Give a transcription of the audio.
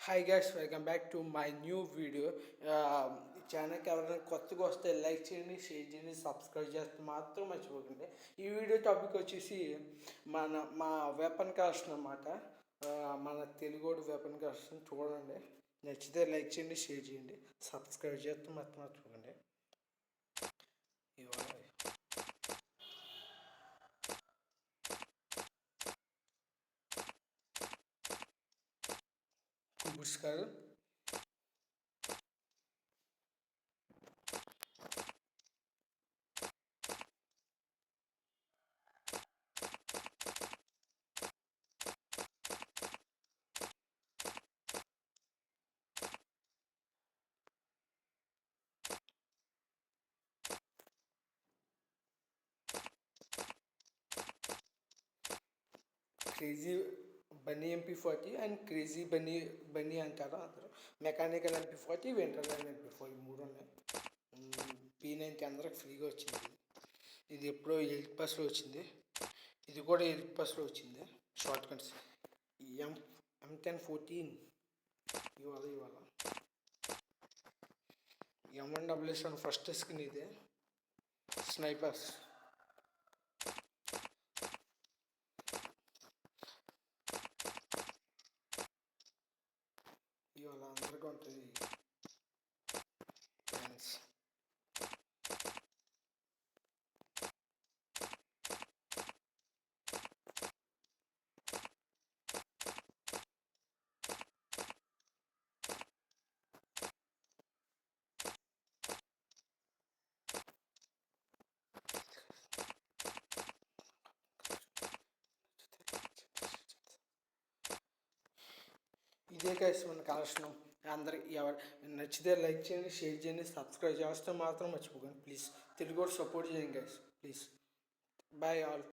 Hi guys, welcome back to my new video. ఈ ఛానల్కి ఎవరైనా కొత్తగా వస్తే లైక్ చేయండి, షేర్ చేయండి, సబ్స్క్రైబ్ చేస్తే మాత్రం మర్చిపోకండి. ఈ వీడియో టాపిక్ వచ్చేసి మా వెపన్ కాస్ట్ అన్నమాట. మన తెలుగుడు వెపన్ కాస్ట్ చూడండి. నచ్చితే లైక్ చేయండి, షేర్ చేయండి, సబ్స్క్రైబ్ చేస్తే మాత్రం మర్చిపోకండి. ఇవాళ కుబుస్కారు crazy bunny MP40 and crazy bunny అంటారు అందరూ. మెకానికల్ MP40, వెంటర్లైన్ MP4 ఈ మూడు ఉన్నాయి. P90 అందరికి ఫ్రీగా వచ్చింది. ఇది ఎప్పుడో ఎయిట్ బస్లో వచ్చింది. ఇది కూడా ఎయిట్ బస్లో వచ్చింది. షార్ట్ కట్స్ M1014 ఇవాళ M1SS ఫస్ట్ స్కిన్ ఇదే. స్నైపర్స్ ఇవాళ అందరికీ ఉంటుంది ఫ్రెండ్స్. ఇదే గైస్ మన కలెక్షన్. అందరికి ఎవరు నచ్చితే లైక్ చేయండి, షేర్ చేయండి, సబ్స్క్రైబ్ చేస్తే మాత్రం మర్చిపోకండి ప్లీజ్. తెలుగు సపోర్ట్ చేయండి గైస్ ప్లీజ్. Bye all.